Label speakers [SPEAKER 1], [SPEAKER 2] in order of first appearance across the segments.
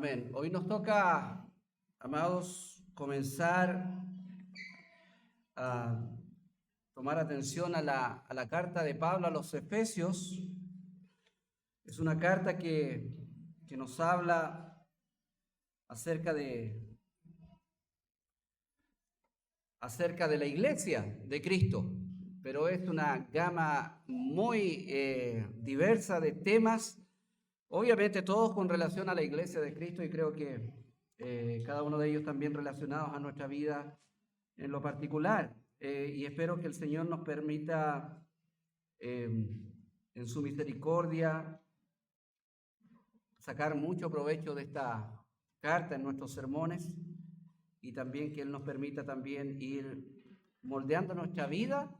[SPEAKER 1] Amén. Hoy nos toca, amados, comenzar a tomar atención a la carta de Pablo a los Efesios. Es una carta que nos habla acerca de la iglesia de Cristo, pero es una gama muy diversa de temas, obviamente todos con relación a la iglesia de Cristo, y creo que cada uno de ellos también relacionados a nuestra vida en lo particular. Y espero que el Señor nos permita en su misericordia sacar mucho provecho de esta carta en nuestros sermones, y también que Él nos permita también ir moldeando nuestra vida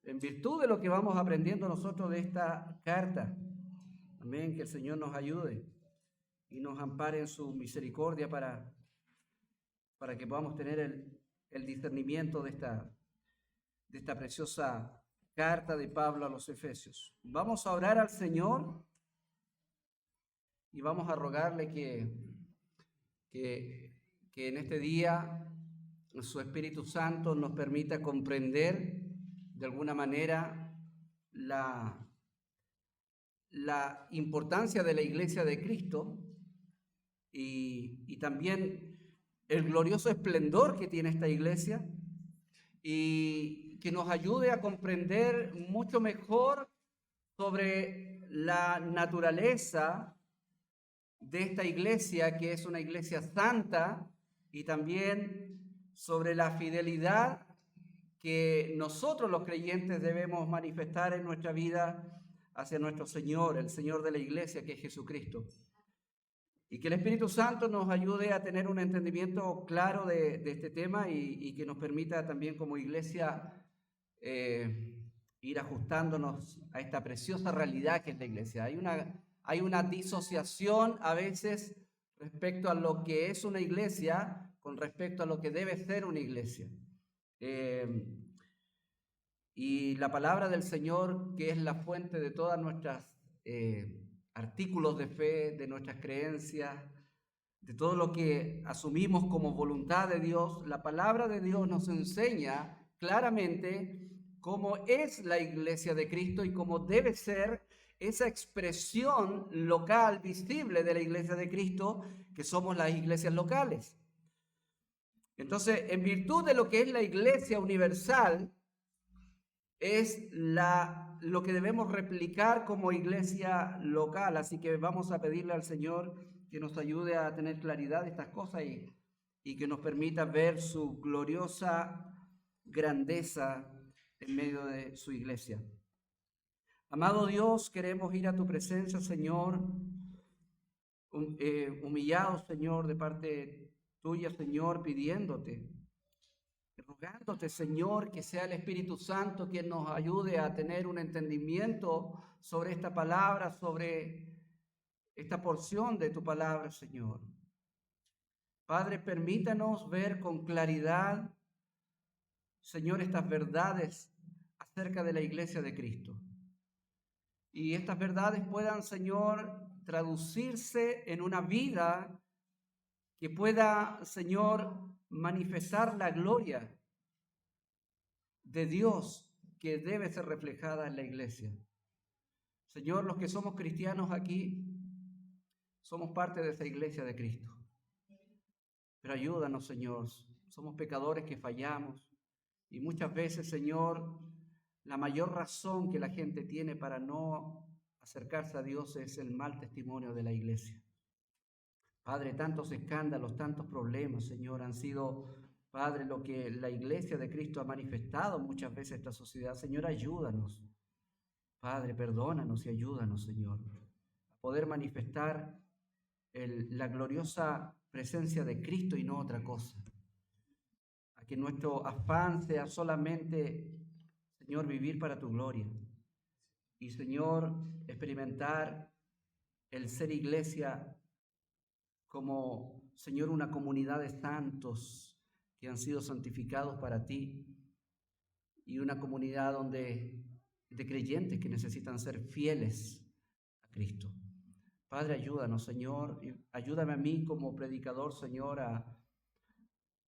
[SPEAKER 1] en virtud de lo que vamos aprendiendo nosotros de esta carta. Amén, que el Señor nos ayude y nos ampare en su misericordia para que podamos tener el discernimiento de esta preciosa carta de Pablo a los Efesios. Vamos a orar al Señor y vamos a rogarle que en este día su Espíritu Santo nos permita comprender de alguna manera la importancia de la iglesia de Cristo y también el glorioso esplendor que tiene esta iglesia, y que nos ayude a comprender mucho mejor sobre la naturaleza de esta iglesia, que es una iglesia santa, y también sobre la fidelidad que nosotros los creyentes debemos manifestar en nuestra vida hacia nuestro Señor, el Señor de la iglesia, que es Jesucristo. Y que el Espíritu Santo nos ayude a tener un entendimiento claro de este tema, y que nos permita también como iglesia ir ajustándonos a esta preciosa realidad que es la iglesia. Hay una disociación a veces respecto a lo que es una iglesia con respecto a lo que debe ser una iglesia. Y la palabra del Señor, que es la fuente de todas nuestras artículos de fe, de nuestras creencias, de todo lo que asumimos como voluntad de Dios, la palabra de Dios nos enseña claramente cómo es la iglesia de Cristo y cómo debe ser esa expresión local, visible de la iglesia de Cristo, que somos las iglesias locales. Entonces, en virtud de lo que es la iglesia universal, es lo que debemos replicar como iglesia local. Así que vamos a pedirle al Señor que nos ayude a tener claridad de estas cosas y que nos permita ver su gloriosa grandeza en medio de su iglesia. Amado Dios, queremos ir a tu presencia, Señor, humillados, Señor, de parte tuya, Señor, pidiéndote, rogándote, Señor, que sea el Espíritu Santo quien nos ayude a tener un entendimiento sobre esta palabra, sobre esta porción de tu palabra, Señor. Padre, permítanos ver con claridad, Señor, estas verdades acerca de la iglesia de Cristo. Y estas verdades puedan, Señor, traducirse en una vida que pueda, Señor, manifestar la gloria de Dios que debe ser reflejada en la iglesia. Señor, los que somos cristianos aquí somos parte de esa iglesia de Cristo. Pero ayúdanos, Señor. Somos pecadores que fallamos, y muchas veces, Señor, la mayor razón que la gente tiene para no acercarse a Dios es el mal testimonio de la iglesia. Padre, tantos escándalos, tantos problemas, Señor, han sido, Padre, lo que la iglesia de Cristo ha manifestado muchas veces a esta sociedad. Señor, ayúdanos. Padre, perdónanos y ayúdanos, Señor, a poder manifestar la gloriosa presencia de Cristo y no otra cosa. A que nuestro afán sea solamente, Señor, vivir para tu gloria. Y, Señor, experimentar el ser iglesia como, Señor, una comunidad de santos que han sido santificados para ti, y una comunidad de creyentes que necesitan ser fieles a Cristo. Padre, ayúdanos, Señor, y ayúdame a mí como predicador, Señor,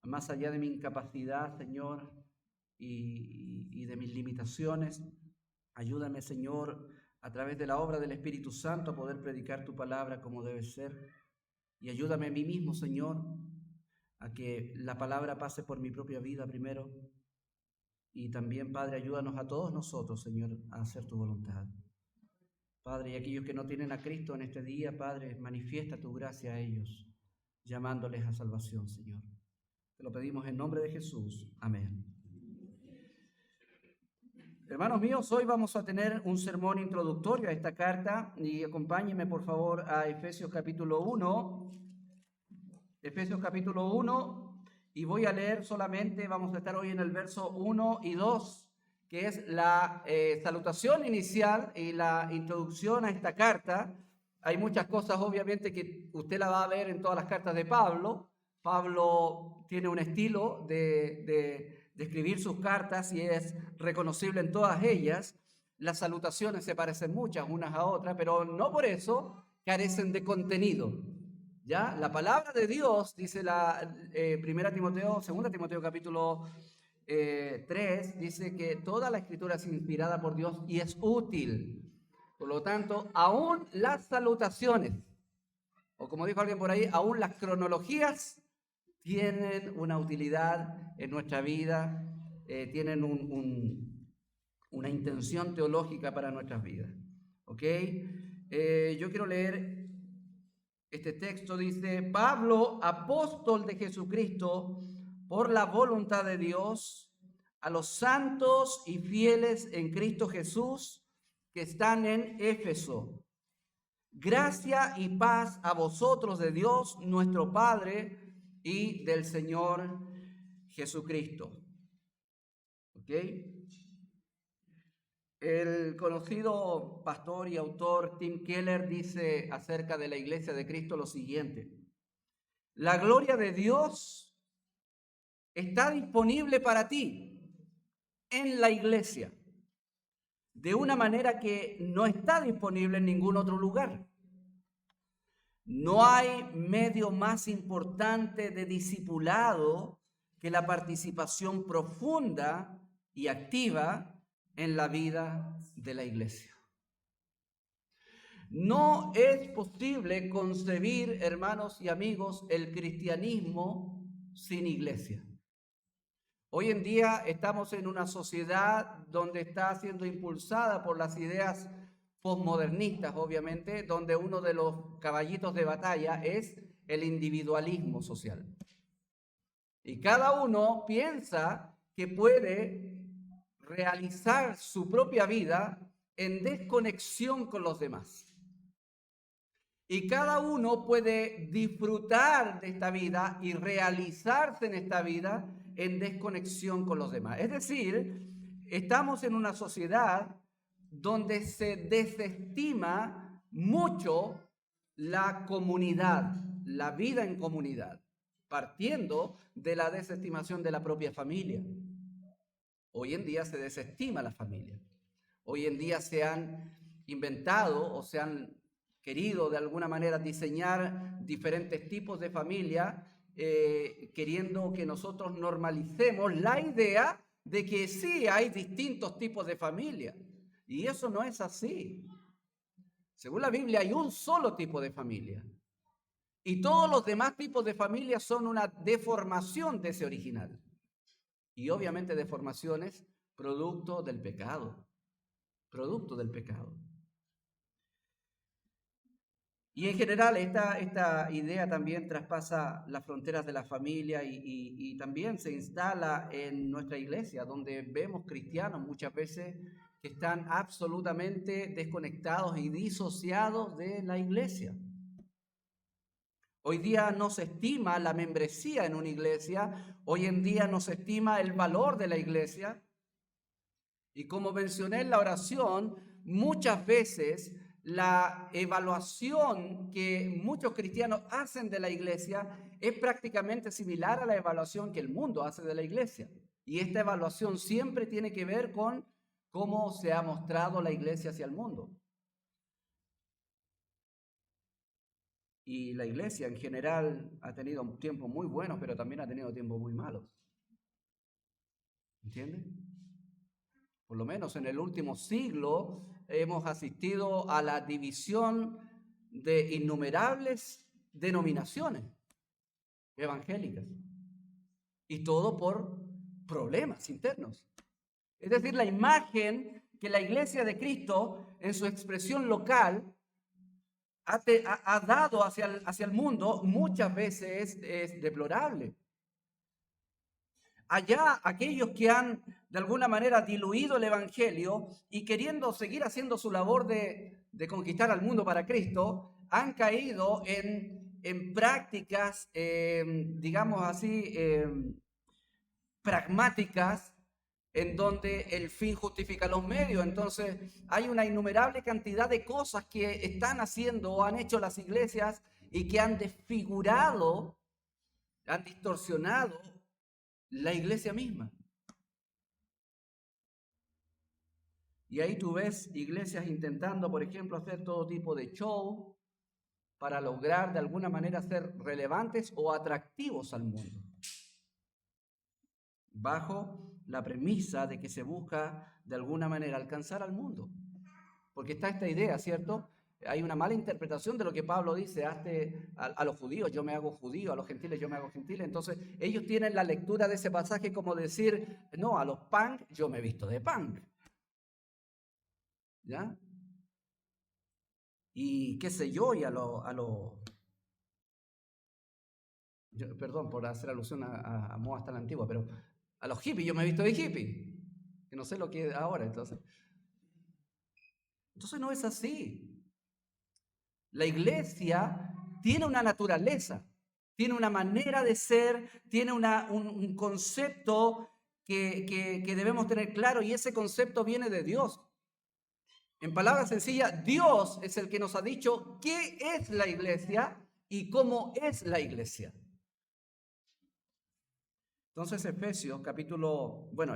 [SPEAKER 1] más allá de mi incapacidad, Señor, y de mis limitaciones. Ayúdame, Señor, a través de la obra del Espíritu Santo a poder predicar tu palabra como debe ser. Y ayúdame a mí mismo, Señor, a que la palabra pase por mi propia vida primero. Y también, Padre, ayúdanos a todos nosotros, Señor, a hacer tu voluntad. Padre, y aquellos que no tienen a Cristo en este día, Padre, manifiesta tu gracia a ellos, llamándoles a salvación, Señor. Te lo pedimos en nombre de Jesús. Amén. Hermanos míos, hoy vamos a tener un sermón introductorio a esta carta y acompáñenme por favor a Efesios capítulo 1. Efesios capítulo 1, y voy a leer solamente, vamos a estar hoy en el verso 1 y 2, que es la salutación inicial y la introducción a esta carta. Hay muchas cosas obviamente que usted la va a ver en todas las cartas de Pablo. Pablo tiene un estilo de escribir sus cartas y es reconocible en todas ellas. Las salutaciones se parecen muchas unas a otras, pero no por eso carecen de contenido. ¿Ya? La palabra de Dios, dice la 2 Timoteo capítulo 3, dice que toda la escritura es inspirada por Dios y es útil. Por lo tanto, aún las salutaciones, o como dijo alguien por ahí, aún las cronologías tienen una utilidad en nuestra vida, tienen una intención teológica para nuestras vidas. ¿Ok? Yo quiero leer este texto. Dice: Pablo, apóstol de Jesucristo, por la voluntad de Dios, a los santos y fieles en Cristo Jesús que están en Éfeso. Gracia y paz a vosotros de Dios nuestro Padre y del Señor Jesucristo. ¿Ok? El conocido pastor y autor Tim Keller dice acerca de la Iglesia de Cristo lo siguiente: la gloria de Dios está disponible para ti en la iglesia, de una manera que no está disponible en ningún otro lugar. No hay medio más importante de discipulado que la participación profunda y activa en la vida de la iglesia. No es posible concebir, hermanos y amigos, el cristianismo sin iglesia. Hoy en día estamos en una sociedad donde está siendo impulsada por las ideas posmodernistas, obviamente, donde uno de los caballitos de batalla es el individualismo social. Y cada uno piensa que puede realizar su propia vida en desconexión con los demás. Y cada uno puede disfrutar de esta vida y realizarse en esta vida en desconexión con los demás. Es decir, estamos en una sociedad donde se desestima mucho la comunidad, la vida en comunidad, partiendo de la desestimación de la propia familia. Hoy en día se desestima la familia. Hoy en día se han inventado o se han querido de alguna manera diseñar diferentes tipos de familia, queriendo que nosotros normalicemos la idea de que sí hay distintos tipos de familia. Y eso no es así. Según la Biblia hay un solo tipo de familia. Y todos los demás tipos de familia son una deformación de ese original. Y obviamente deformaciones producto del pecado. Producto del pecado. Y en general esta idea también traspasa las fronteras de la familia y también se instala en nuestra iglesia, donde vemos cristianos muchas veces que están absolutamente desconectados y disociados de la iglesia. Hoy día no se estima la membresía en una iglesia, hoy en día no se estima el valor de la iglesia. Y como mencioné en la oración, muchas veces la evaluación que muchos cristianos hacen de la iglesia es prácticamente similar a la evaluación que el mundo hace de la iglesia. Y esta evaluación siempre tiene que ver con cómo se ha mostrado la iglesia hacia el mundo. Y la iglesia en general ha tenido tiempos muy buenos, pero también ha tenido tiempos muy malos. ¿Entiendes? Por lo menos en el último siglo hemos asistido a la división de innumerables denominaciones evangélicas. Y todo por problemas internos. Es decir, la imagen que la iglesia de Cristo en su expresión local ha dado hacia el mundo muchas veces es deplorable. Allá aquellos que han de alguna manera diluido el evangelio y queriendo seguir haciendo su labor de conquistar al mundo para Cristo, han caído en prácticas, digamos así, pragmáticas, en donde el fin justifica los medios. Entonces hay una innumerable cantidad de cosas que están haciendo o han hecho las iglesias y que han desfigurado, han distorsionado la iglesia misma. Y ahí tú ves iglesias intentando, por ejemplo, hacer todo tipo de show para lograr de alguna manera ser relevantes o atractivos al mundo, bajo la premisa de que se busca de alguna manera alcanzar al mundo. Porque está esta idea, ¿cierto? Hay una mala interpretación de lo que Pablo dice, a los judíos yo me hago judío, a los gentiles yo me hago gentil. Entonces ellos tienen la lectura de ese pasaje como decir, no, a los punk yo me he visto de punk. ¿Ya? Y qué sé yo, y perdón por hacer alusión a modas tan antiguas, pero a los hippies yo me he visto de hippie, que no sé lo que es ahora. Entonces no es así. La iglesia tiene una naturaleza, tiene una manera de ser, tiene un concepto que debemos tener claro, y ese concepto viene de Dios. En palabras sencillas, Dios es el que nos ha dicho qué es la iglesia y cómo es la iglesia. Entonces Efesios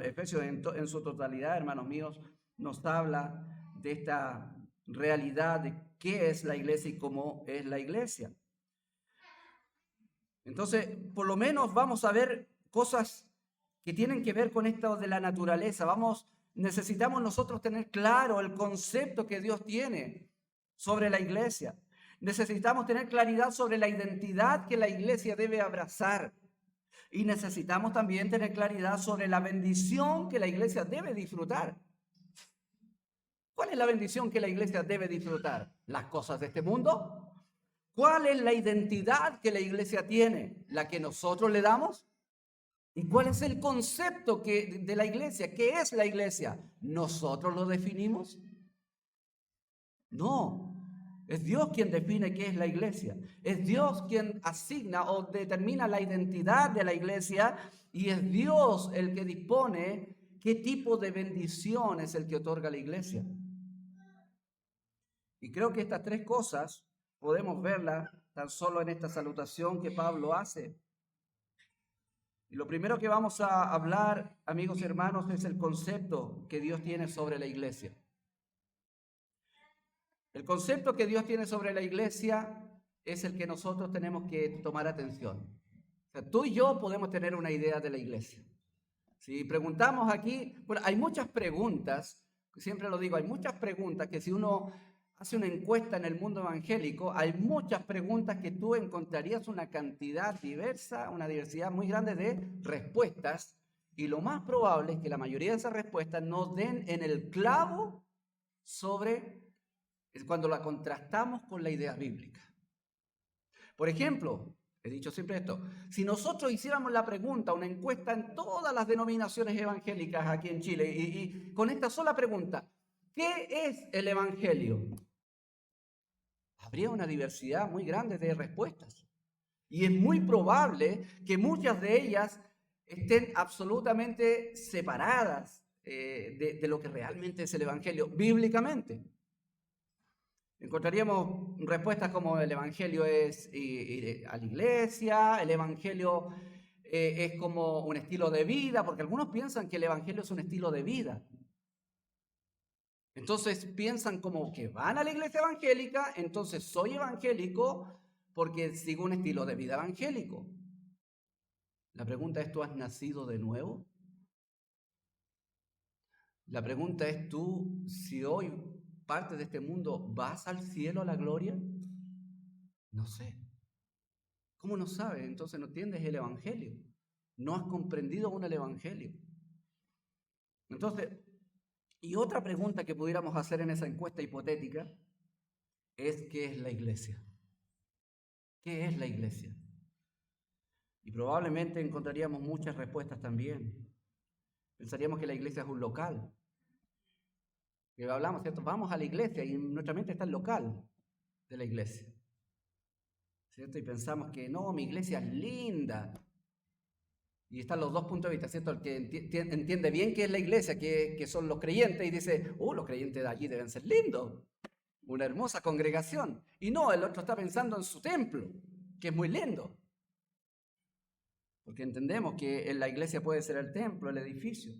[SPEAKER 1] Efesios en su totalidad, hermanos míos, nos habla de esta realidad de qué es la iglesia y cómo es la iglesia. Entonces, por lo menos vamos a ver cosas que tienen que ver con esto de la naturaleza. Necesitamos nosotros tener claro el concepto que Dios tiene sobre la iglesia. Necesitamos tener claridad sobre la identidad que la iglesia debe abrazar. Y necesitamos también tener claridad sobre la bendición que la iglesia debe disfrutar. ¿Cuál es la bendición que la iglesia debe disfrutar? ¿Las cosas de este mundo? ¿Cuál es la identidad que la iglesia tiene? ¿La que nosotros le damos? ¿Y cuál es el concepto de la iglesia? ¿Qué es la iglesia? ¿Nosotros lo definimos? No. Es Dios quien define qué es la iglesia. Es Dios quien asigna o determina la identidad de la iglesia, y es Dios el que dispone qué tipo de bendición es el que otorga la iglesia. Y creo que estas tres cosas podemos verlas tan solo en esta salutación que Pablo hace. Y lo primero que vamos a hablar, amigos y hermanos, es el concepto que Dios tiene sobre la iglesia. El concepto que Dios tiene sobre la iglesia es el que nosotros tenemos que tomar atención. O sea, tú y yo podemos tener una idea de la iglesia. Si preguntamos aquí, bueno, hay muchas preguntas, siempre lo digo, hay muchas preguntas que si uno hace una encuesta en el mundo evangélico, hay muchas preguntas que tú encontrarías una diversidad muy grande de respuestas, y lo más probable es que la mayoría de esas respuestas nos den en el clavo cuando la contrastamos con la idea bíblica. Por ejemplo, he dicho siempre esto, si nosotros hiciéramos la pregunta, una encuesta en todas las denominaciones evangélicas aquí en Chile, y con esta sola pregunta, ¿qué es el evangelio? Habría una diversidad muy grande de respuestas. Y es muy probable que muchas de ellas estén absolutamente separadas de lo que realmente es el evangelio bíblicamente. Encontraríamos respuestas como el evangelio es ir a la iglesia, el evangelio es como un estilo de vida, porque algunos piensan que el evangelio es un estilo de vida. Entonces piensan como que van a la iglesia evangélica, entonces soy evangélico, porque sigo un estilo de vida evangélico. La pregunta es, ¿tú has nacido de nuevo? La pregunta es, ¿tú, si hoy parte de este mundo, vas al cielo a la gloria? No sé. ¿Cómo no sabes? Entonces no entiendes el evangelio. No has comprendido aún el evangelio. Entonces, y otra pregunta que pudiéramos hacer en esa encuesta hipotética es, ¿qué es la iglesia? ¿Qué es la iglesia? Y probablemente encontraríamos muchas respuestas también. Pensaríamos que la iglesia es un local. Que hablamos, ¿cierto? Vamos a la iglesia y en nuestra mente está el local de la iglesia, ¿cierto? Y pensamos que no, mi iglesia es linda. Y están los dos puntos de vista, ¿cierto? El que entiende bien qué es la iglesia, que son los creyentes, y dice, los creyentes de allí deben ser lindos, una hermosa congregación. Y no, el otro está pensando en su templo, que es muy lindo. Porque entendemos que en la iglesia puede ser el templo, el edificio.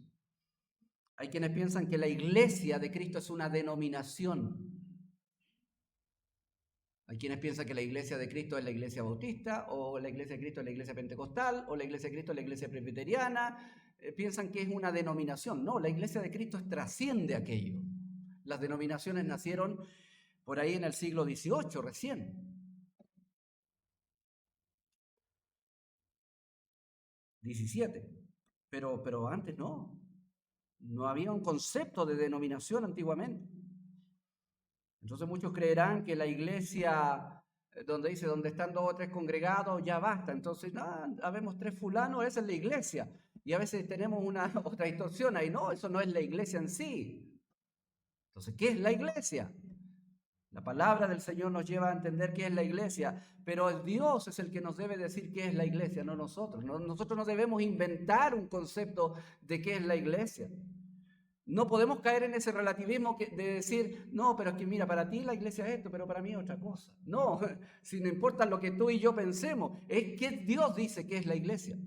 [SPEAKER 1] Hay quienes piensan que la iglesia de Cristo es una denominación. Hay quienes piensan que la iglesia de Cristo es la iglesia bautista, o la iglesia de Cristo es la iglesia pentecostal, o la iglesia de Cristo es la iglesia presbiteriana. Piensan que es una denominación. No, la iglesia de Cristo trasciende aquello. Las denominaciones nacieron por ahí en el siglo XVIII recién. XVII. Pero antes no. No había un concepto de denominación antiguamente. Entonces muchos creerán que la iglesia, donde dice, donde están 2 o 3 congregados, ya basta. Entonces, habemos 3 fulanos, esa es la iglesia. Y a veces tenemos una otra distorsión ahí, no, eso no es la iglesia en sí. Entonces, ¿qué es la iglesia? La palabra del Señor nos lleva a entender qué es la iglesia, pero Dios es el que nos debe decir qué es la iglesia, no nosotros. Nosotros no debemos inventar un concepto de qué es la iglesia. No podemos caer en ese relativismo de decir, no, pero es que mira, para ti la iglesia es esto, pero para mí es otra cosa. No, si no importa lo que tú y yo pensemos, es que Dios dice que es la iglesia.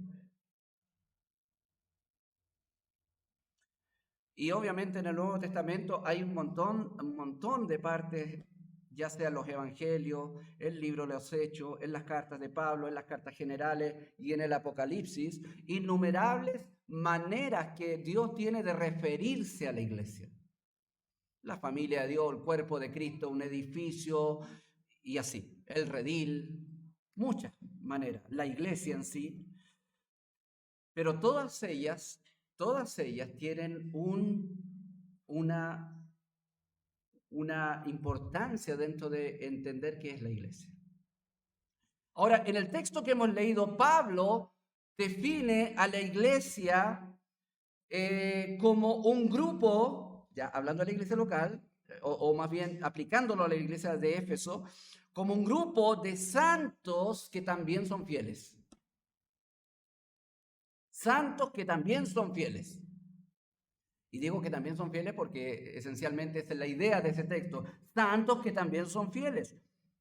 [SPEAKER 1] Y obviamente en el Nuevo Testamento hay un montón de partes, ya sea los evangelios, el libro de los Hechos, en las cartas de Pablo, en las cartas generales y en el Apocalipsis, innumerables maneras que Dios tiene de referirse a la iglesia. La familia de Dios, el cuerpo de Cristo, un edificio y así, el redil, muchas maneras, la iglesia en sí, pero todas ellas tienen una importancia dentro de entender qué es la iglesia. Ahora, en el texto que hemos leído, Pablo define a la iglesia como un grupo, ya hablando de la iglesia local, o más bien aplicándolo a la iglesia de Éfeso, como un grupo de santos que también son fieles. Santos que también son fieles. Y digo que también son fieles porque esencialmente esa es la idea de ese texto. Santos que también son fieles.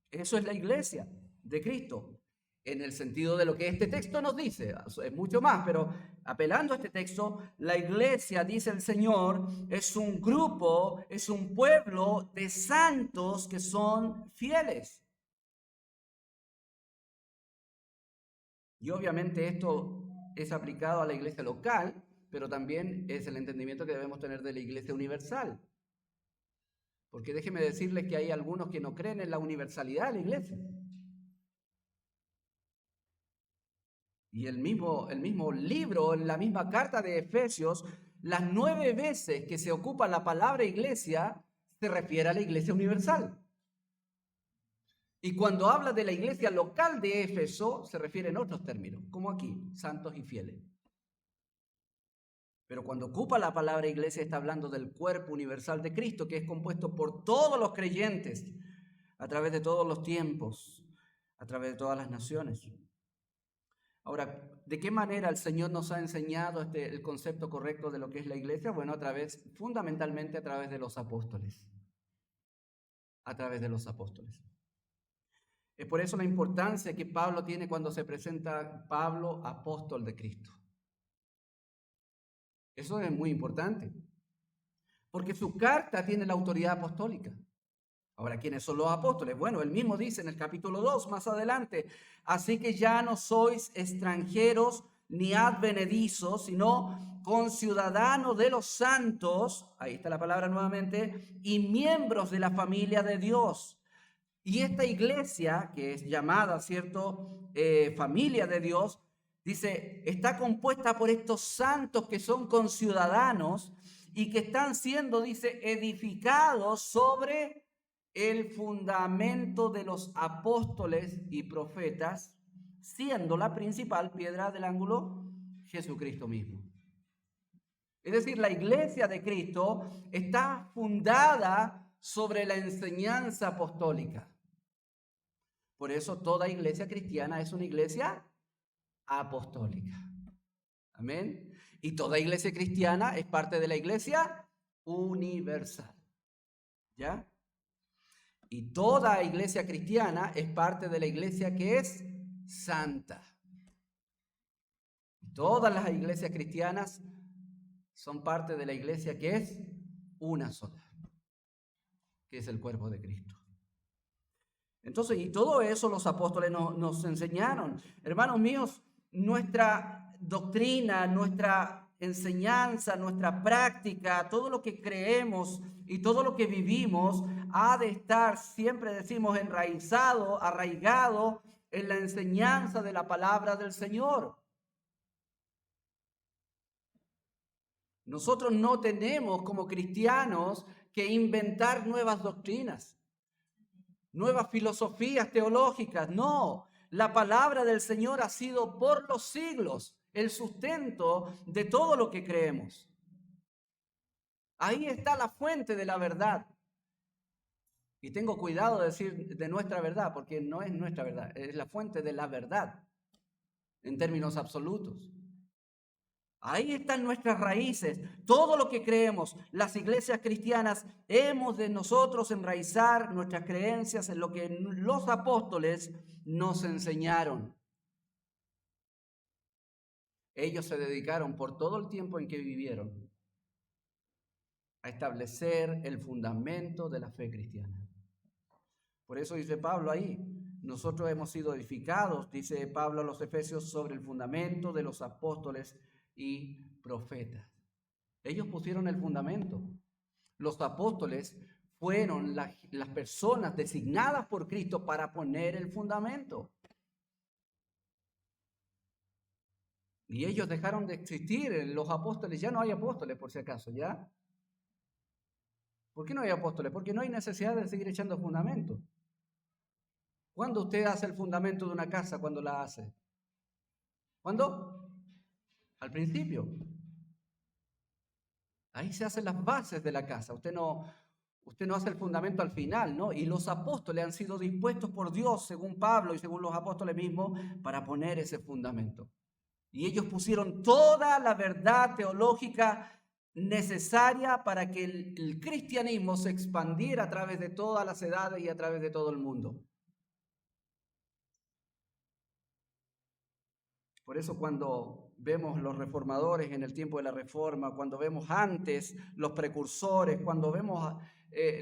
[SPEAKER 1] Eso es la iglesia de Cristo. En el sentido de lo que este texto nos dice, es mucho más, pero apelando a este texto, la iglesia, dice el Señor, es un grupo, es un pueblo de santos que son fieles. Y obviamente esto es aplicado a la iglesia local, pero también es el entendimiento que debemos tener de la iglesia universal. Porque déjeme decirles que hay algunos que no creen en la universalidad de la iglesia. Y el mismo libro, en la misma carta de Efesios, las 9 veces que se ocupa la palabra iglesia, se refiere a la iglesia universal. Y cuando habla de la iglesia local de Éfeso, se refiere en otros términos, como aquí, santos y fieles. Pero cuando ocupa la palabra iglesia, está hablando del cuerpo universal de Cristo, que es compuesto por todos los creyentes, a través de todos los tiempos, a través de todas las naciones. Ahora, ¿de qué manera el Señor nos ha enseñado el concepto correcto de lo que es la iglesia? Bueno, fundamentalmente a través de los apóstoles. A través de los apóstoles. Es por eso la importancia que Pablo tiene cuando se presenta Pablo, apóstol de Cristo. Eso es muy importante, porque su carta tiene la autoridad apostólica. Ahora, ¿quiénes son los apóstoles? Bueno, él mismo dice en el capítulo 2, más adelante, así que ya no sois extranjeros ni advenedizos, sino conciudadanos de los santos, ahí está la palabra nuevamente, y miembros de la familia de Dios. Y esta iglesia, que es llamada, ¿cierto?, familia de Dios, dice, está compuesta por estos santos que son conciudadanos y que están siendo, dice, edificados sobre el fundamento de los apóstoles y profetas, siendo la principal piedra del ángulo Jesucristo mismo. Es decir, la iglesia de Cristo está fundada sobre la enseñanza apostólica. Por eso toda iglesia cristiana es una iglesia apostólica. Amén. Y toda iglesia cristiana es parte de la iglesia universal. ¿Ya? Y toda iglesia cristiana es parte de la iglesia que es santa. Todas las iglesias cristianas son parte de la iglesia que es una sola, que es el cuerpo de Cristo. Entonces, y todo eso los apóstoles nos enseñaron. Hermanos míos, nuestra doctrina, nuestra enseñanza, nuestra práctica, todo lo que creemos y todo lo que vivimos ha de estar, siempre decimos, enraizado, arraigado en la enseñanza de la palabra del Señor. Nosotros no tenemos como cristianos que inventar nuevas doctrinas, nuevas filosofías teológicas. No, la palabra del Señor ha sido por los siglos el sustento de todo lo que creemos. Ahí está la fuente de la verdad. Y tengo cuidado de decir de nuestra verdad, porque no es nuestra verdad, es la fuente de la verdad en términos absolutos. Ahí están nuestras raíces, todo lo que creemos. Las iglesias cristianas hemos de nosotros enraizar nuestras creencias en lo que los apóstoles nos enseñaron. Ellos se dedicaron por todo el tiempo en que vivieron a establecer el fundamento de la fe cristiana. Por eso dice Pablo ahí, nosotros hemos sido edificados, dice Pablo a los Efesios, sobre el fundamento de los apóstoles y profetas. Ellos pusieron el fundamento. Los apóstoles fueron las personas designadas por Cristo para poner el fundamento. Y ellos dejaron de existir. Los apóstoles, ya no hay apóstoles por si acaso, ¿ya? ¿Por qué no hay apóstoles? Porque no hay necesidad de seguir echando fundamento. ¿Cuándo usted hace el fundamento de una casa? ¿Cuándo la hace? ¿Cuándo? Al principio. Ahí se hacen las bases de la casa. Usted no hace el fundamento al final, ¿no? Y los apóstoles han sido dispuestos por Dios, según Pablo y según los apóstoles mismos, para poner ese fundamento. Y ellos pusieron toda la verdad teológica necesaria para que el cristianismo se expandiera a través de todas las edades y a través de todo el mundo. Por eso cuando vemos los reformadores en el tiempo de la Reforma, cuando vemos antes los precursores, cuando vemos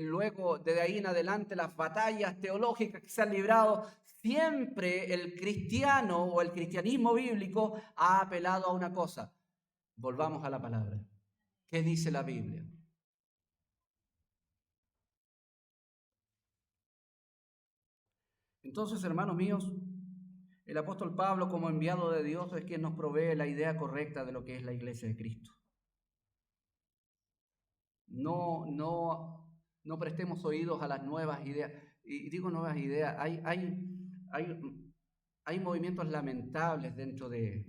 [SPEAKER 1] luego de ahí en adelante las batallas teológicas que se han librado, siempre el cristiano o el cristianismo bíblico ha apelado a una cosa. Volvamos a la palabra. ¿Qué dice la Biblia? Entonces, hermanos míos, el apóstol Pablo, como enviado de Dios, es quien nos provee la idea correcta de lo que es la iglesia de Cristo. No prestemos oídos a las nuevas ideas. Y digo nuevas ideas, hay movimientos lamentables dentro de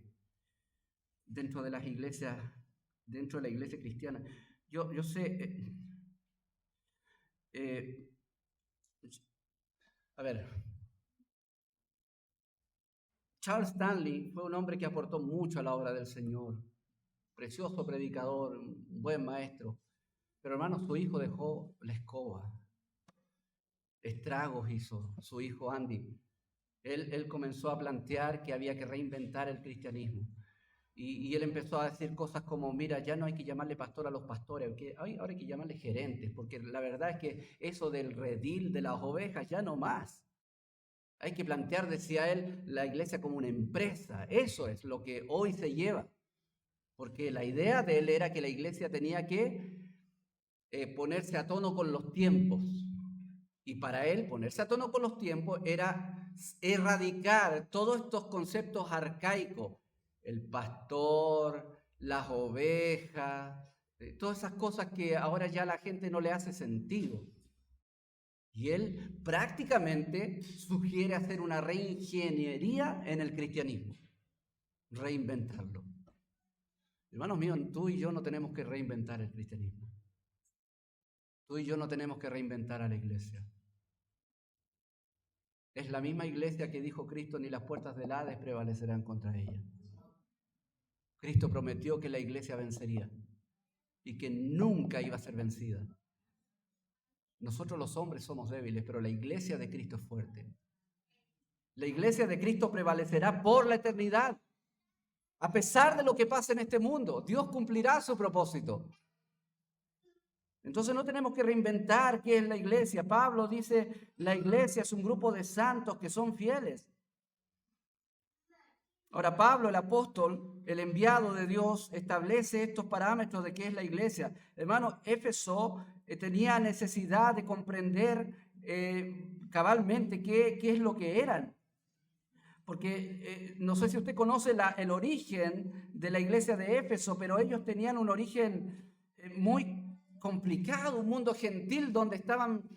[SPEAKER 1] las iglesias, dentro de la iglesia cristiana. Yo sé, a ver, Charles Stanley fue un hombre que aportó mucho a la obra del Señor. Precioso predicador, un buen maestro. Pero hermano, su hijo dejó la escoba. Estragos hizo su hijo Andy. Él comenzó a plantear que había que reinventar el cristianismo. Y él empezó a decir cosas como, mira, ya no hay que llamarle pastor a los pastores, ahora hay que llamarle gerentes, porque la verdad es que eso del redil de las ovejas ya no más. Hay que plantear, decía él, la iglesia como una empresa. Eso es lo que hoy se lleva. Porque la idea de él era que la iglesia tenía que ponerse a tono con los tiempos. Y para él, ponerse a tono con los tiempos era erradicar todos estos conceptos arcaicos. El pastor, las ovejas, todas esas cosas que ahora ya a la gente no le hace sentido. Y él prácticamente sugiere hacer una reingeniería en el cristianismo, reinventarlo. Hermanos míos, tú y yo no tenemos que reinventar el cristianismo. Tú y yo no tenemos que reinventar a la iglesia. Es la misma iglesia que dijo Cristo, ni las puertas del Hades prevalecerán contra ella. Cristo prometió que la iglesia vencería y que nunca iba a ser vencida. Nosotros los hombres somos débiles, pero la iglesia de Cristo es fuerte. La iglesia de Cristo prevalecerá por la eternidad. A pesar de lo que pase en este mundo, Dios cumplirá su propósito. Entonces no tenemos que reinventar qué es la iglesia. Pablo dice, la iglesia es un grupo de santos que son fieles. Ahora Pablo, el apóstol, el enviado de Dios, establece estos parámetros de qué es la iglesia. Hermano, Éfeso tenía necesidad de comprender cabalmente qué es lo que eran. Porque no sé si usted conoce el origen de la iglesia de Éfeso, pero ellos tenían un origen muy complicado, un mundo gentil donde estaban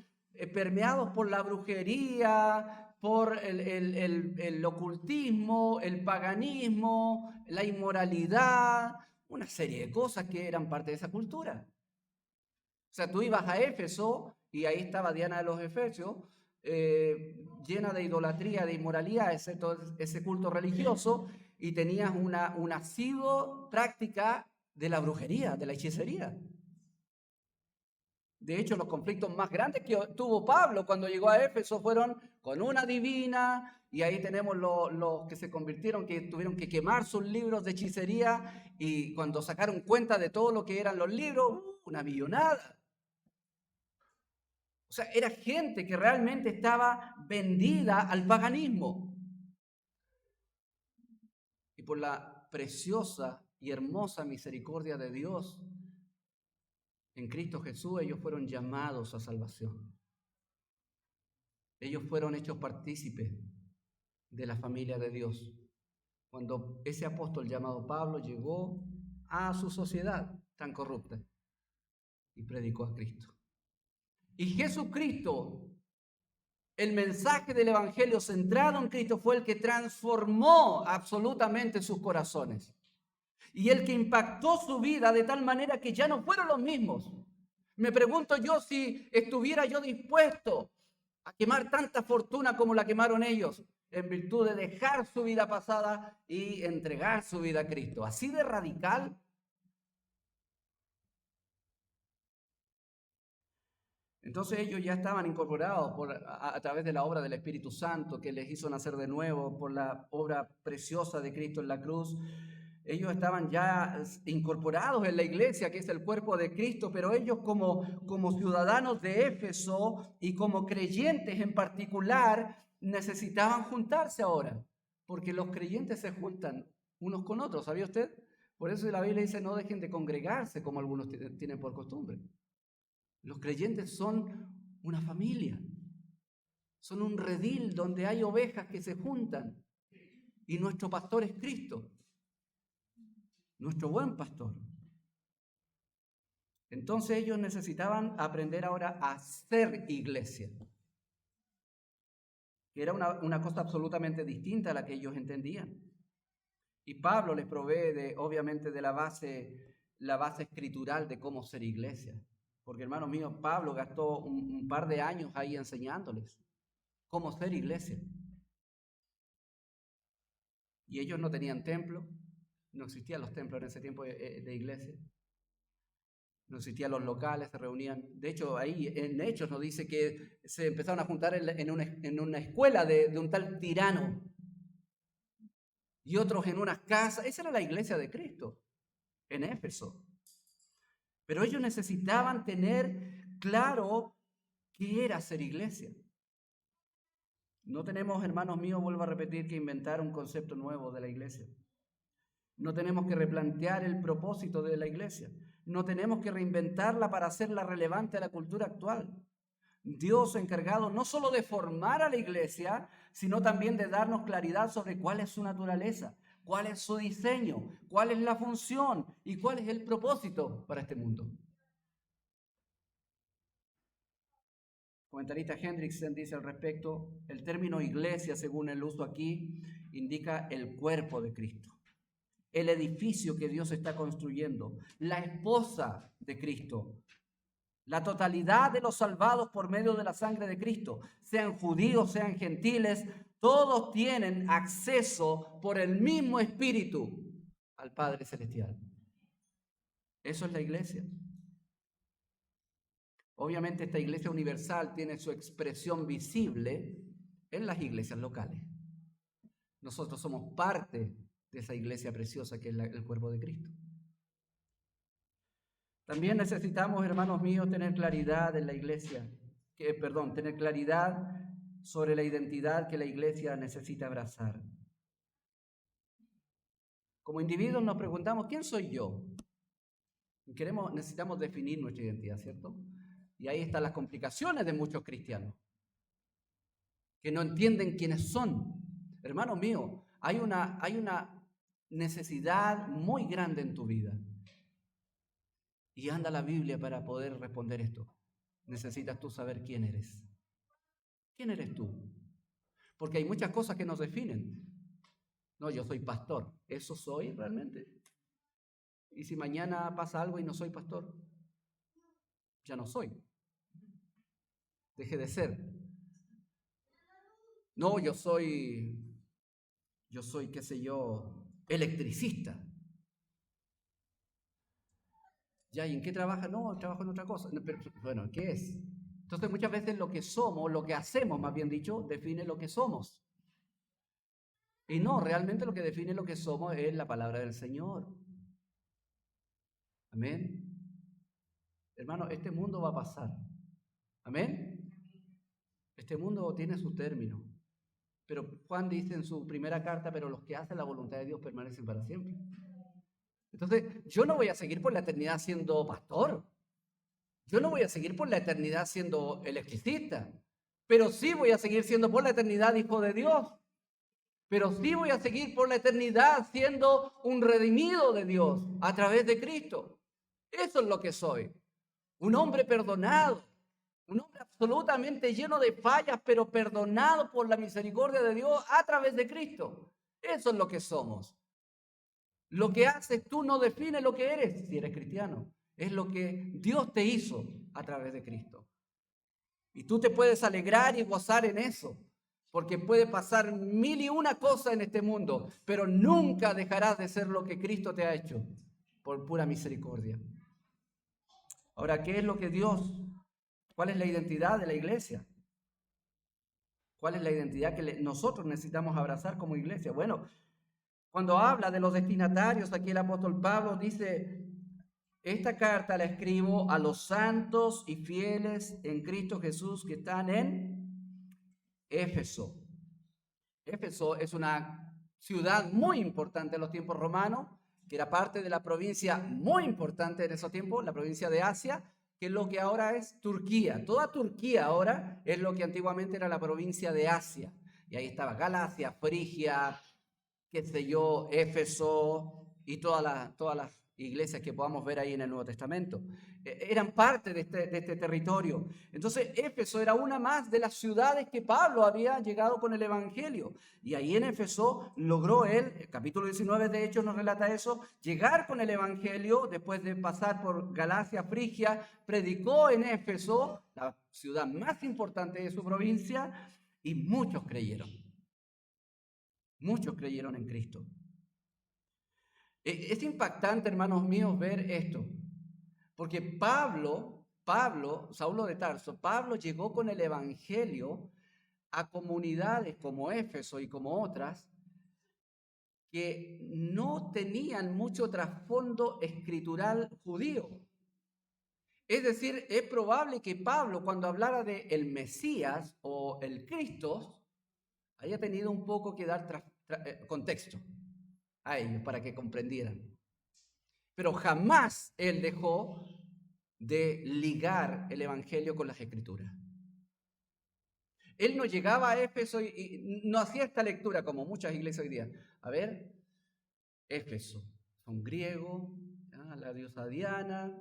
[SPEAKER 1] permeados por la brujería, por el ocultismo, el paganismo, la inmoralidad, una serie de cosas que eran parte de esa cultura. O sea, tú ibas a Éfeso y ahí estaba Diana de los Efesios, llena de idolatría, de inmoralidad, ese culto religioso, y tenías una asidua práctica de la brujería, de la hechicería. De hecho, los conflictos más grandes que tuvo Pablo cuando llegó a Éfeso fueron con una divina, y ahí tenemos los que se convirtieron, que tuvieron que quemar sus libros de hechicería, y cuando sacaron cuenta de todo lo que eran los libros, una millonada. O sea, era gente que realmente estaba vendida al paganismo. Y por la preciosa y hermosa misericordia de Dios, en Cristo Jesús ellos fueron llamados a salvación. Ellos fueron hechos partícipes de la familia de Dios. Cuando ese apóstol llamado Pablo llegó a su sociedad tan corrupta y predicó a Cristo. Y Jesucristo, el mensaje del Evangelio centrado en Cristo, fue el que transformó absolutamente sus corazones. Y el que impactó su vida de tal manera que ya no fueron los mismos. Me pregunto yo si estuviera yo dispuesto a quemar tanta fortuna como la quemaron ellos, en virtud de dejar su vida pasada y entregar su vida a Cristo. Así de radical. Entonces ellos ya estaban incorporados a través de la obra del Espíritu Santo que les hizo nacer de nuevo, por la obra preciosa de Cristo en la cruz. Ellos estaban ya incorporados en la iglesia, que es el cuerpo de Cristo, pero ellos como ciudadanos de Éfeso y como creyentes en particular necesitaban juntarse ahora, porque los creyentes se juntan unos con otros, ¿sabía usted? Por eso la Biblia dice no dejen de congregarse como algunos tienen por costumbre. Los creyentes son una familia, son un redil donde hay ovejas que se juntan y nuestro pastor es Cristo, nuestro buen pastor. Entonces ellos necesitaban aprender ahora a ser iglesia, que era una cosa absolutamente distinta a la que ellos entendían. Y Pablo les provee obviamente de la base escritural de cómo ser iglesia. Porque, hermanos míos, Pablo gastó un par de años ahí enseñándoles cómo ser iglesia. Y ellos no tenían templo, no existían los templos en ese tiempo de iglesia. No existían los locales, se reunían. De hecho, ahí en Hechos nos dice que se empezaron a juntar en una escuela de un tal Tirano. y otros en unas casas. Esa era la iglesia de Cristo en Éfeso. Pero ellos necesitaban tener claro qué era ser iglesia. No tenemos, hermanos míos, vuelvo a repetir, que inventar un concepto nuevo de la iglesia. No tenemos que replantear el propósito de la iglesia. No tenemos que reinventarla para hacerla relevante a la cultura actual. Dios encargado no solo de formar a la iglesia, sino también de darnos claridad sobre cuál es su naturaleza, cuál es su diseño, cuál es la función y cuál es el propósito para este mundo. Comentarista Hendrickson dice al respecto, el término iglesia, según el uso aquí, indica el cuerpo de Cristo, el edificio que Dios está construyendo, la esposa de Cristo, la totalidad de los salvados por medio de la sangre de Cristo, sean judíos, sean gentiles, todos tienen acceso por el mismo Espíritu al Padre Celestial. Eso es la iglesia. Obviamente esta iglesia universal tiene su expresión visible en las iglesias locales. Nosotros somos parte de esa iglesia preciosa que es el cuerpo de Cristo. También necesitamos, hermanos míos, tener claridad en la iglesia, tener claridad sobre la identidad que la iglesia necesita abrazar. Como individuos nos preguntamos, ¿quién soy yo? Necesitamos definir nuestra identidad, ¿cierto? Y ahí están las complicaciones de muchos cristianos, que no entienden quiénes son. Hermano mío, hay una necesidad muy grande en tu vida. Y anda la Biblia para poder responder esto. Necesitas tú saber quién eres. ¿Quién eres tú? Porque hay muchas cosas que nos definen. No, yo soy pastor. ¿Eso soy realmente? Y si mañana pasa algo y no soy pastor, ya no soy. Deje de ser. No, yo soy, qué sé yo, electricista. Ya, ¿y en qué trabaja? No, trabajo en otra cosa. No, pero, bueno, ¿qué es? Entonces muchas veces lo que somos, lo que hacemos, más bien dicho, define lo que somos. Y no, realmente lo que define lo que somos es la palabra del Señor. Amén. Hermano, este mundo va a pasar. Amén. Este mundo tiene su término. Pero Juan dice en su primera carta, pero los que hacen la voluntad de Dios permanecen para siempre. Entonces, yo no voy a seguir por la eternidad siendo pastor. Yo no voy a seguir por la eternidad siendo electricista. Pero sí voy a seguir siendo por la eternidad hijo de Dios. Pero sí voy a seguir por la eternidad siendo un redimido de Dios a través de Cristo. Eso es lo que soy. Un hombre perdonado. Un hombre absolutamente lleno de fallas, pero perdonado por la misericordia de Dios a través de Cristo. Eso es lo que somos. Lo que haces tú no define lo que eres si eres cristiano. Es lo que Dios te hizo a través de Cristo. Y tú te puedes alegrar y gozar en eso. Porque puede pasar mil y una cosas en este mundo, pero nunca dejarás de ser lo que Cristo te ha hecho por pura misericordia. Ahora, ¿qué es lo que cuál es la identidad de la iglesia? ¿Cuál es la identidad que nosotros necesitamos abrazar como iglesia? Bueno, cuando habla de los destinatarios, aquí el apóstol Pablo dice, esta carta la escribo a los santos y fieles en Cristo Jesús que están en Éfeso. Éfeso es una ciudad muy importante en los tiempos romanos, que era parte de la provincia muy importante en esos tiempos, la provincia de Asia, que es lo que ahora es Turquía. Toda Turquía ahora es lo que antiguamente era la provincia de Asia. Y ahí estaba Galacia, Frigia, qué sé yo, Éfeso y todas las iglesias que podamos ver ahí en el Nuevo Testamento. Eran parte de este territorio. Entonces, Éfeso era una más de las ciudades que Pablo había llegado con el Evangelio. Y ahí en Éfeso logró él, el capítulo 19 de Hechos nos relata eso, llegar con el Evangelio después de pasar por Galacia, Frigia, predicó en Éfeso, la ciudad más importante de su provincia, y muchos creyeron. Muchos creyeron en Cristo. Es impactante, hermanos míos, ver esto. Porque Saulo de Tarso, Pablo llegó con el Evangelio a comunidades como Éfeso y como otras, que no tenían mucho trasfondo escritural judío. Es decir, es probable que Pablo, cuando hablara de el Mesías o el Cristo, haya tenido un poco que dar contexto a ellos para que comprendieran. Pero jamás él dejó de ligar el Evangelio con las Escrituras. Él no llegaba a Éfeso y no hacía esta lectura como muchas iglesias hoy día. A ver, Éfeso, son griegos, la diosa Diana,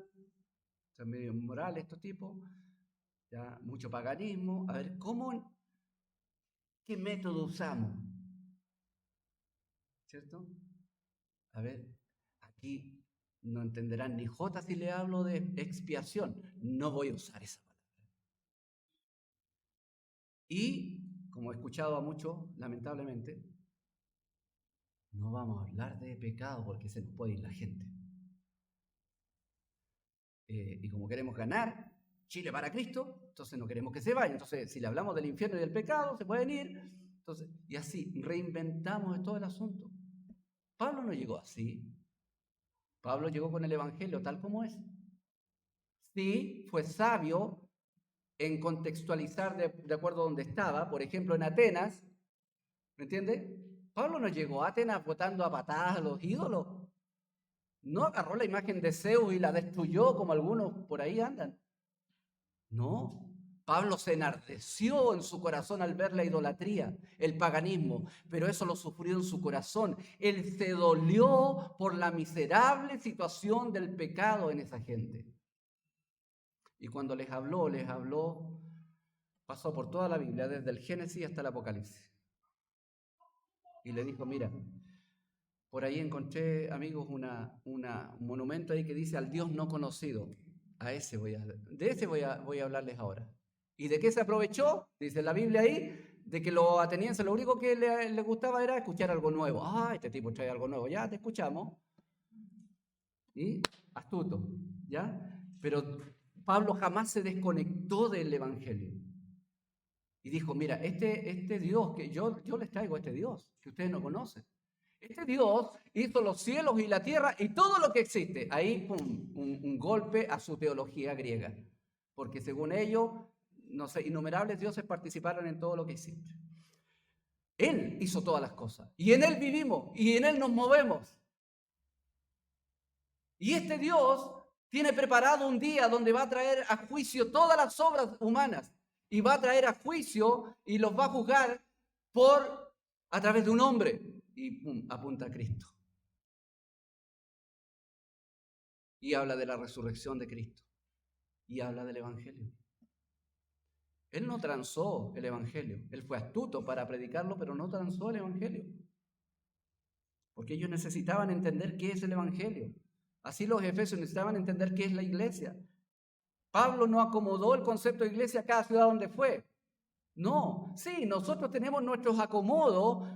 [SPEAKER 1] son medio morales estos tipos, ya, mucho paganismo. A ver, ¿qué método usamos? ¿Cierto? A ver, aquí no entenderán ni jota si le hablo de expiación. No voy a usar esa palabra. Y, como he escuchado a muchos, lamentablemente, no vamos a hablar de pecado porque se nos puede ir la gente. Y como queremos ganar Chile para Cristo, entonces no queremos que se vaya. Entonces, si le hablamos del infierno y del pecado, se pueden ir. Entonces, y así reinventamos todo el asunto. Pablo no llegó así. Pablo llegó con el Evangelio tal como es. Sí, fue sabio en contextualizar de acuerdo a donde estaba. Por ejemplo, en Atenas, ¿me entiende? Pablo no llegó a Atenas botando a patadas a los ídolos. No agarró la imagen de Zeus y la destruyó como algunos por ahí andan. No, Pablo se enardeció en su corazón al ver la idolatría, el paganismo, pero eso lo sufrió en su corazón. Él se dolió por la miserable situación del pecado en esa gente. Y cuando les habló, pasó por toda la Biblia, desde el Génesis hasta el Apocalipsis. Y le dijo, mira, por ahí encontré, amigos, un monumento ahí que dice al Dios no conocido. De ese voy a hablarles ahora. ¿Y de qué se aprovechó? Dice la Biblia ahí, de que los atenienses lo único que les gustaba era escuchar algo nuevo. Este tipo trae algo nuevo, ya te escuchamos. Y astuto, ¿ya? Pero Pablo jamás se desconectó del Evangelio. Y dijo, mira, este Dios que yo les traigo, este Dios que ustedes no conocen. Este Dios hizo los cielos y la tierra y todo lo que existe. Ahí, pum, un golpe a su teología griega. Porque según ellos, no sé, innumerables dioses participaron en todo lo que existe. Él hizo todas las cosas. Y en Él vivimos. Y en Él nos movemos. Y este Dios tiene preparado un día donde va a traer a juicio todas las obras humanas. Y va a traer a juicio y los va a juzgar a través de un hombre. Y pum, apunta a Cristo. Y habla de la resurrección de Cristo. Y habla del Evangelio. Él no transó el Evangelio. Él fue astuto para predicarlo, pero no transó el Evangelio. Porque ellos necesitaban entender qué es el Evangelio. Así los efesios necesitaban entender qué es la iglesia. Pablo no acomodó el concepto de iglesia a cada ciudad donde fue. No, sí, nosotros tenemos nuestros acomodos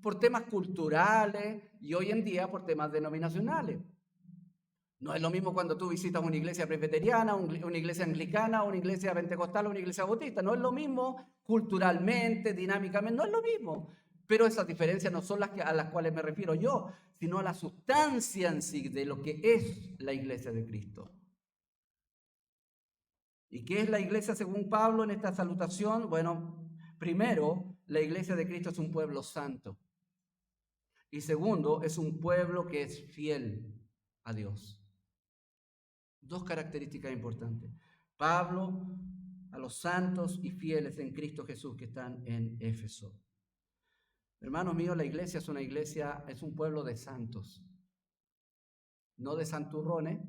[SPEAKER 1] por temas culturales y hoy en día por temas denominacionales. No es lo mismo cuando tú visitas una iglesia presbiteriana, una iglesia anglicana, una iglesia pentecostal o una iglesia bautista. No es lo mismo culturalmente, dinámicamente, no es lo mismo. Pero esas diferencias no son a las cuales me refiero yo, sino a la sustancia en sí de lo que es la iglesia de Cristo. ¿Y qué es la iglesia según Pablo en esta salutación? Bueno, primero, la iglesia de Cristo es un pueblo santo. Y segundo, es un pueblo que es fiel a Dios. Dos características importantes. Pablo a los santos y fieles en Cristo Jesús que están en Éfeso. Hermanos míos, la iglesia es un pueblo de santos. No de santurrones,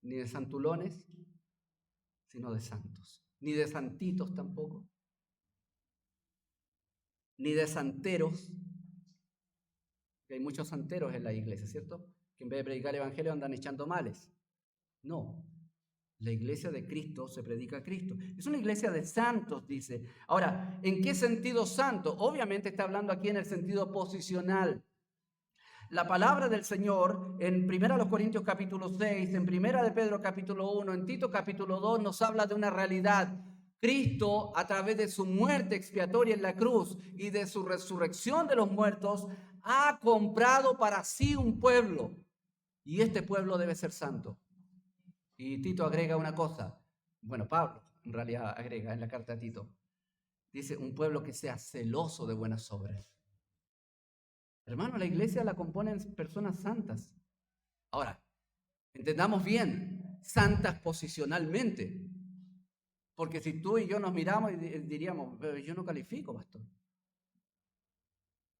[SPEAKER 1] ni de santulones, sino de santos. Ni de santitos tampoco. Ni de santeros. Que hay muchos santeros en la iglesia, ¿cierto? Que en vez de predicar el evangelio andan echando males. No, la iglesia de Cristo se predica a Cristo. Es una iglesia de santos, dice. Ahora, ¿en qué sentido santo? Obviamente está hablando aquí en el sentido posicional. La palabra del Señor en 1 Corintios capítulo 6, en 1 de Pedro capítulo 1, en Tito capítulo 2 nos habla de una realidad. Cristo, a través de su muerte expiatoria en la cruz y de su resurrección de los muertos, ha comprado para sí un pueblo y este pueblo debe ser santo. Y Tito agrega una cosa, bueno, Pablo en realidad agrega en la carta a Tito, dice un pueblo que sea celoso de buenas obras. Hermano, la iglesia la componen personas santas. Ahora, entendamos bien, santas posicionalmente. Porque si tú y yo nos miramos y diríamos, yo no califico, pastor.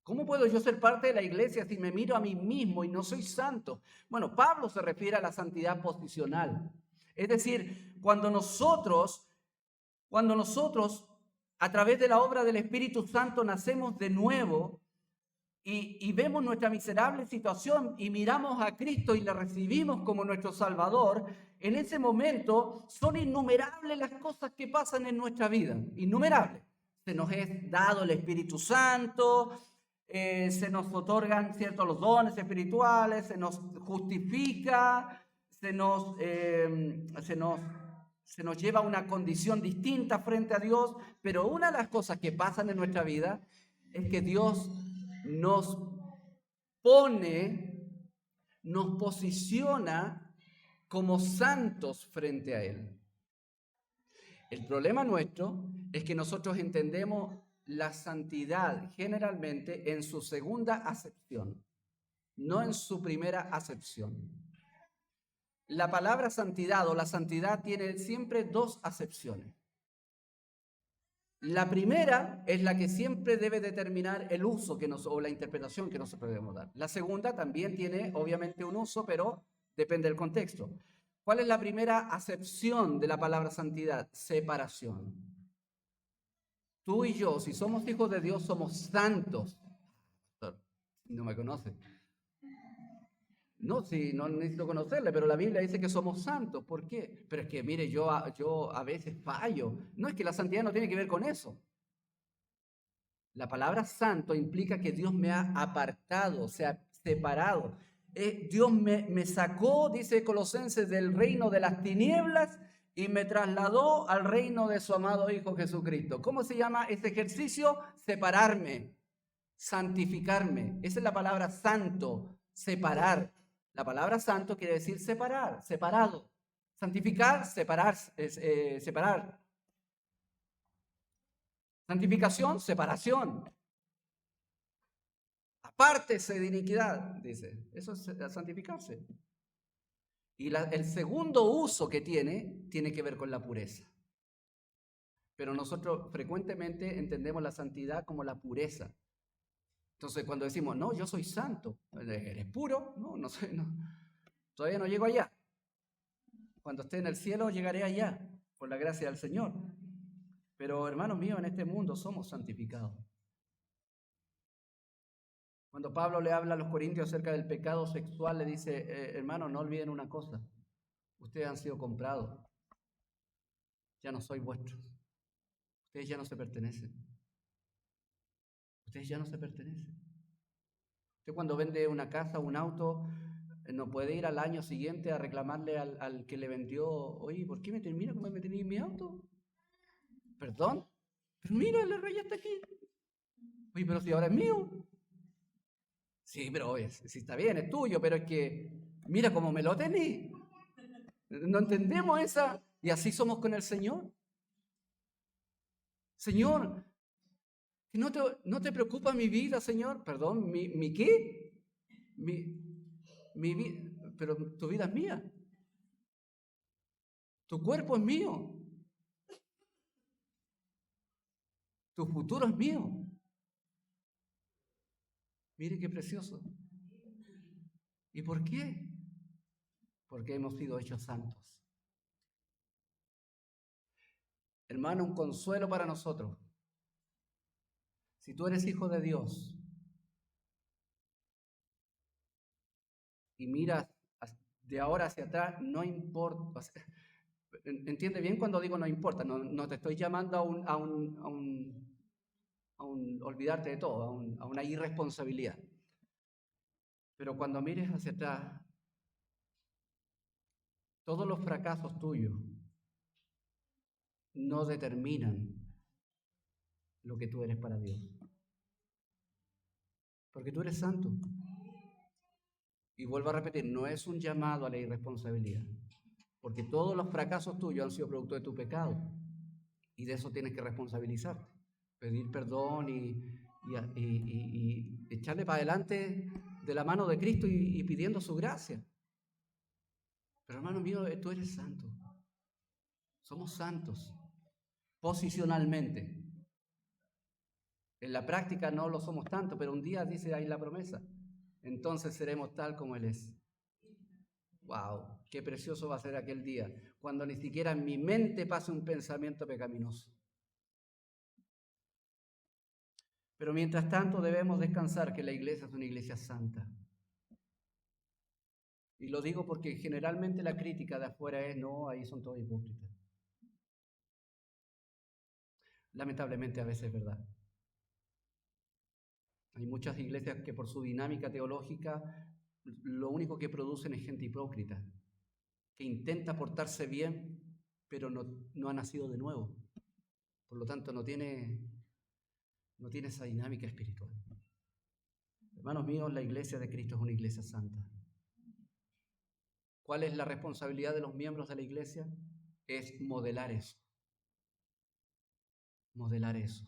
[SPEAKER 1] ¿Cómo puedo yo ser parte de la iglesia si me miro a mí mismo y no soy santo? Bueno, Pablo se refiere a la santidad posicional. Es decir, cuando nosotros a través de la obra del Espíritu Santo nacemos de nuevo, y vemos nuestra miserable situación y miramos a Cristo y le recibimos como nuestro Salvador, en ese momento son innumerables las cosas que pasan en nuestra vida, innumerables. Se nos es dado el Espíritu Santo, se nos otorgan ciertos los dones espirituales, se nos justifica, se nos lleva a una condición distinta frente a Dios, pero una de las cosas que pasan en nuestra vida es que Dios nos pone, nos posiciona como santos frente a Él. El problema nuestro es que nosotros entendemos la santidad generalmente en su segunda acepción, no en su primera acepción. La palabra santidad o la santidad tiene siempre dos acepciones. La primera es la que siempre debe determinar el uso o la interpretación que nosotros debemos dar. La segunda también tiene obviamente un uso, pero depende del contexto. ¿Cuál es la primera acepción de la palabra santidad? Separación. Tú y yo, si somos hijos de Dios, somos santos. No me conoce. No, sí, no necesito conocerle, pero la Biblia dice que somos santos. ¿Por qué? Pero es que, mire, yo a veces fallo. No, es que la santidad no tiene que ver con eso. La palabra santo implica que Dios me ha apartado, o sea, separado. Dios me sacó, dice Colosenses, del reino de las tinieblas y me trasladó al reino de su amado Hijo Jesucristo. ¿Cómo se llama ese ejercicio? Separarme, santificarme. Esa es la palabra santo, separar. La palabra santo quiere decir separar, separado. Santificar, separar, separar. Santificación, separación. Apártese de iniquidad, dice. Eso es santificarse. Y el segundo uso que tiene que ver con la pureza. Pero nosotros frecuentemente entendemos la santidad como la pureza. Entonces, cuando decimos, no, yo soy santo, ¿eres puro? No, no sé, no. Todavía no llego allá. Cuando esté en el cielo, llegaré allá, por la gracia del Señor. Pero, hermanos míos, en este mundo somos santificados. Cuando Pablo le habla a los corintios acerca del pecado sexual, le dice, hermanos, no olviden una cosa, ustedes han sido comprados, ya no soy vuestros, ustedes ya no se pertenecen, ustedes ya no se pertenecen. Usted cuando vende una casa o un auto, no puede ir al año siguiente a reclamarle al que le vendió, oye, ¿por qué me termina como me tenía mi auto? ¿Perdón? Pero mira, la raya está aquí. Oye, pero si ahora es mío. Sí, pero oye, sí está bien, es tuyo, pero es que mira cómo me lo tenés. No entendemos esa. Y así somos con el Señor. Señor, ¿no te preocupa mi vida, Señor? Perdón, ¿mi qué? Mi vida, pero tu vida es mía. Tu cuerpo es mío. Tu futuro es mío. Mire qué precioso. ¿Y por qué? Porque hemos sido hechos santos. Hermano, un consuelo para nosotros. Si tú eres hijo de Dios y miras de ahora hacia atrás, no importa. Entiende bien cuando digo no importa, no te estoy llamando a un olvidarte de todo, a una irresponsabilidad. Pero cuando mires hacia atrás, todos los fracasos tuyos no determinan lo que tú eres para Dios. porque tú eres santo. Y vuelvo a repetir, no es un llamado a la irresponsabilidad, porque todos los fracasos tuyos han sido producto de tu pecado, y de eso tienes que responsabilizarte, pedir perdón y echarle para adelante de la mano de Cristo y pidiendo su gracia. Pero hermano mío, tú eres santo. Somos santos, posicionalmente. En la práctica no lo somos tanto, pero un día dice ahí la promesa, entonces seremos tal como Él es. ¡Wow! Qué precioso va a ser aquel día, cuando ni siquiera en mi mente pase un pensamiento pecaminoso. Pero mientras tanto debemos descansar que la iglesia es una iglesia santa. Y lo digo porque generalmente la crítica de afuera es, no, ahí son todos hipócritas. Lamentablemente a veces es verdad. Hay muchas iglesias que por su dinámica teológica lo único que producen es gente hipócrita, que intenta portarse bien, pero no ha nacido de nuevo. Por lo tanto, no tiene esa dinámica espiritual. Hermanos míos, la iglesia de Cristo es una iglesia santa. ¿Cuál es la responsabilidad de los miembros de la iglesia? Es modelar eso. Modelar eso.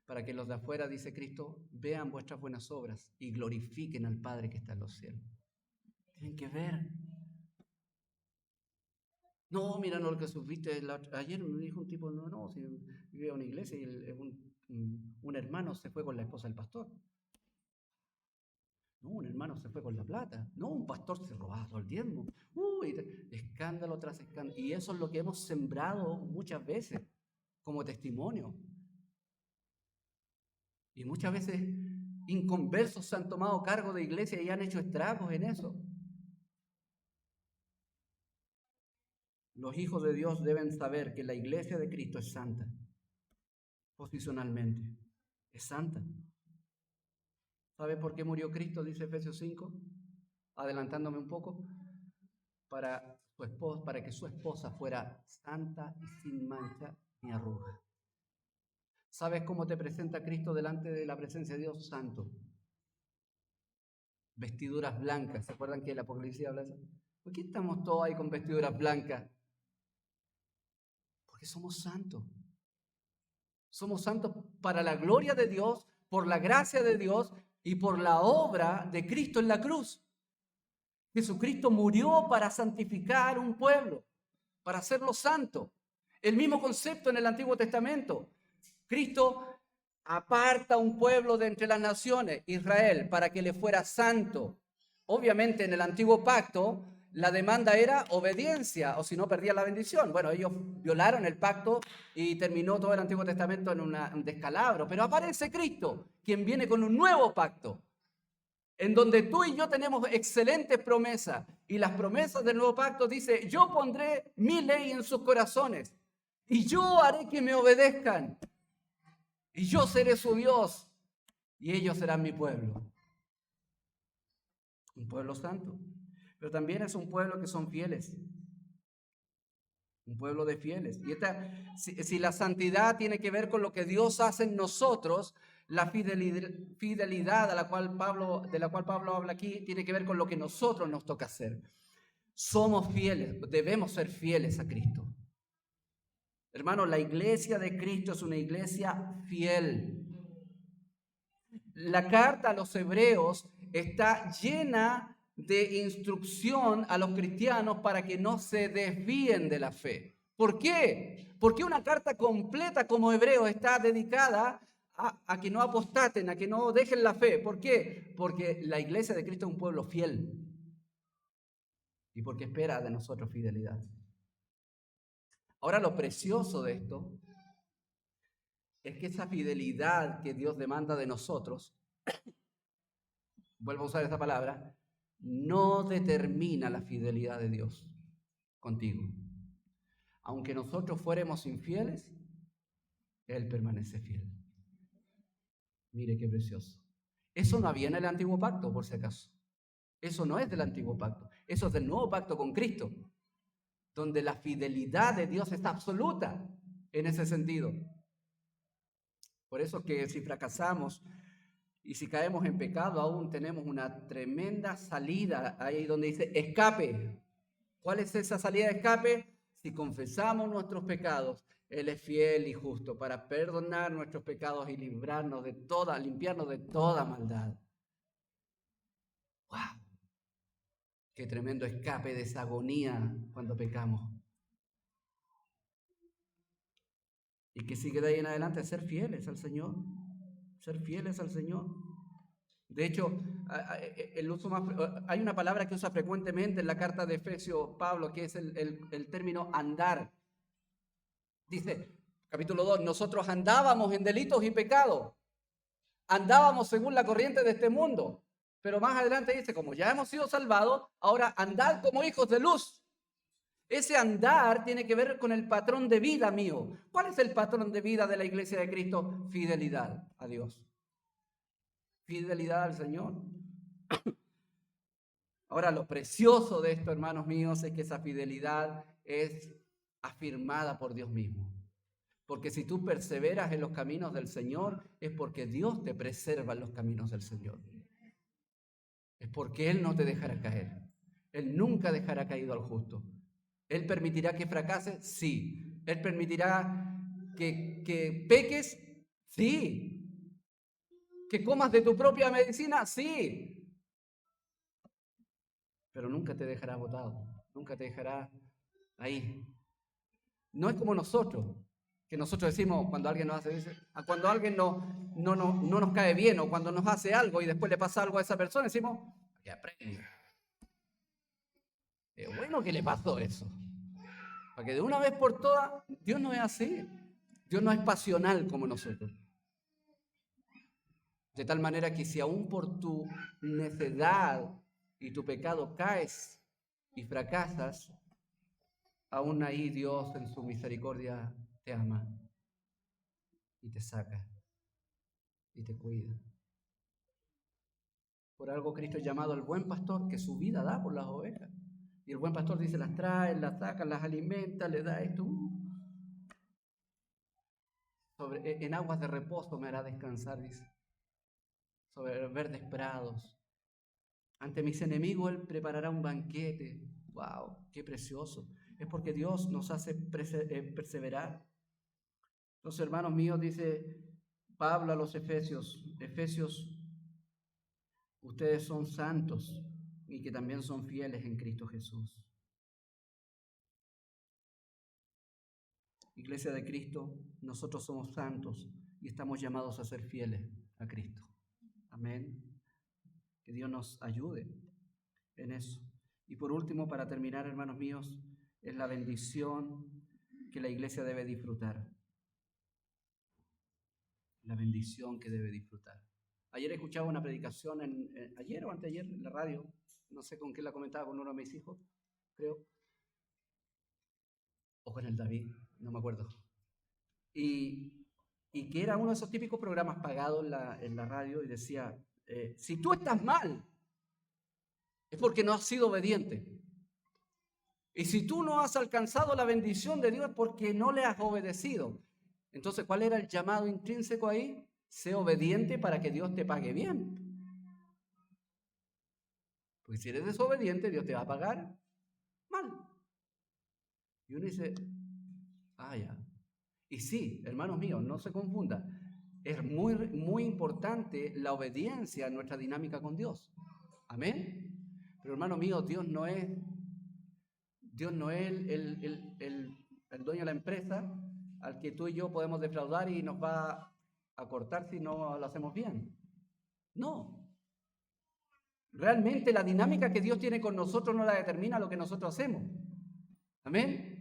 [SPEAKER 1] Para que los de afuera, dice Cristo, vean vuestras buenas obras y glorifiquen al Padre que está en los cielos. Tienen que ver. No, mira, no, lo que subiste ayer me dijo un tipo, no, si vivía en una iglesia y un hermano se fue con la esposa del pastor. No, un hermano se fue con la plata. No, un pastor se robaba todo el diezmo. Escándalo tras escándalo. Y eso es lo que hemos sembrado muchas veces como testimonio. Y muchas veces inconversos se han tomado cargo de iglesia y han hecho estragos en eso. Los hijos de Dios deben saber que la iglesia de Cristo es santa. Posicionalmente. Es santa. ¿Sabe por qué murió Cristo? Dice Efesios 5. Adelantándome un poco. Para que su esposa fuera santa y sin mancha ni arruga. ¿Sabes cómo te presenta Cristo delante de la presencia de Dios? Santo. Vestiduras blancas. ¿Se acuerdan que el Apocalipsis habla de eso? ¿Por qué estamos todos ahí con vestiduras blancas? Porque somos santos. Somos santos para la gloria de Dios, por la gracia de Dios y por la obra de Cristo en la cruz. Jesucristo murió para santificar un pueblo, para hacerlo santo. El mismo concepto en el Antiguo Testamento. Cristo aparta un pueblo de entre las naciones, Israel, para que le fuera santo. Obviamente en el Antiguo Pacto la demanda era obediencia, o si no perdían la bendición. Bueno, ellos violaron el pacto y terminó todo el Antiguo Testamento en un descalabro. Pero aparece Cristo, quien viene con un nuevo pacto, en donde tú y yo tenemos excelentes promesas. Y las promesas del nuevo pacto dice, yo pondré mi ley en sus corazones y yo haré que me obedezcan. Y yo seré su Dios y ellos serán mi pueblo. Un pueblo santo. Pero también es un pueblo que son fieles. Un pueblo de fieles. Y si la santidad tiene que ver con lo que Dios hace en nosotros, la fidelidad de la cual Pablo habla aquí tiene que ver con lo que nosotros nos toca hacer. Somos fieles, debemos ser fieles a Cristo. Hermanos, la iglesia de Cristo es una iglesia fiel. La carta a los hebreos está llena de instrucción a los cristianos para que no se desvíen de la fe. ¿Por qué? Porque una carta completa como Hebreos está dedicada a que no apostaten, a que no dejen la fe. ¿Por qué? Porque la iglesia de Cristo es un pueblo fiel y porque espera de nosotros fidelidad. Ahora, lo precioso de esto es que esa fidelidad que Dios demanda de nosotros, vuelvo a usar esta palabra, no determina la fidelidad de Dios contigo. Aunque nosotros fuéramos infieles, Él permanece fiel. Mire qué precioso. Eso no había en el antiguo pacto, por si acaso. Eso no es del antiguo pacto. Eso es del nuevo pacto con Cristo, donde la fidelidad de Dios está absoluta en ese sentido. Por eso que si fracasamos Y si caemos en pecado, aún tenemos una tremenda salida ahí donde dice escape. ¿Cuál es esa salida de escape? Si confesamos nuestros pecados, Él es fiel y justo para perdonar nuestros pecados y limpiarnos de toda maldad. ¡Wow! Qué tremendo escape de esa agonía cuando pecamos. Y que sigue de ahí en adelante ser fieles al Señor. Ser fieles al Señor. De hecho, hay una palabra que usa frecuentemente en la carta de Efesios Pablo, que es el término andar. Dice, capítulo 2, nosotros andábamos en delitos y pecados. Andábamos según la corriente de este mundo. Pero más adelante dice, como ya hemos sido salvados, ahora andad como hijos de luz. Ese andar tiene que ver con el patrón de vida mío. ¿Cuál es el patrón de vida de la Iglesia de Cristo? Fidelidad a Dios. Fidelidad al Señor. Ahora, lo precioso de esto, hermanos míos, es que esa fidelidad es afirmada por Dios mismo. Porque si tú perseveras en los caminos del Señor, es porque Dios te preserva en los caminos del Señor. Es porque Él no te dejará caer. Él nunca dejará caído al justo. ¿Él permitirá que fracases? Sí. ¿Él permitirá que peques? Sí. ¿Que comas de tu propia medicina? Sí. Pero nunca te dejará botado. Nunca te dejará ahí. No es como nosotros, que nosotros decimos cuando alguien nos hace, cuando alguien no nos cae bien o cuando nos hace algo y después le pasa algo a esa persona, decimos, que aprende. Es bueno que le pasó eso. Para que de una vez por todas, Dios no es así. Dios no es pasional como nosotros. De tal manera que si aún por tu necedad y tu pecado caes y fracasas, aún ahí Dios en su misericordia te ama y te saca y te cuida. Por algo Cristo es llamado el buen pastor que su vida da por las ovejas. Y el buen pastor dice, las trae, las saca, las alimenta, le da esto. En aguas de reposo me hará descansar, dice. Sobre verdes prados. Ante mis enemigos Él preparará un banquete. ¡Wow! ¡Qué precioso! Es porque Dios nos hace perseverar. Los hermanos míos, dice Pablo a los Efesios, ustedes son santos y que también son fieles en Cristo Jesús. Iglesia de Cristo, nosotros somos santos y estamos llamados a ser fieles a Cristo. Amén. Que Dios nos ayude en eso. Y por último, para terminar, hermanos míos, es la bendición que la iglesia debe disfrutar. La bendición que debe disfrutar. Ayer escuchaba una predicación, ayer o anteayer en la radio, no sé con quién la comentaba, con uno de mis hijos, creo, o con el David, no me acuerdo. Y que era uno de esos típicos programas pagados en la radio y decía, si tú estás mal, es porque no has sido obediente. Y si tú no has alcanzado la bendición de Dios es porque no le has obedecido. Entonces, ¿cuál era el llamado intrínseco ahí? Sé obediente para que Dios te pague bien. Porque si eres desobediente, Dios te va a pagar mal. Y uno dice, ya. Y sí, hermanos míos, no se confunda. Es muy, muy importante la obediencia en nuestra dinámica con Dios. Amén. Pero hermano mío, Dios no es el dueño de la empresa al que tú y yo podemos defraudar y nos va a cortar si no lo hacemos bien. No. Realmente la dinámica que Dios tiene con nosotros no la determina lo que nosotros hacemos. Amén.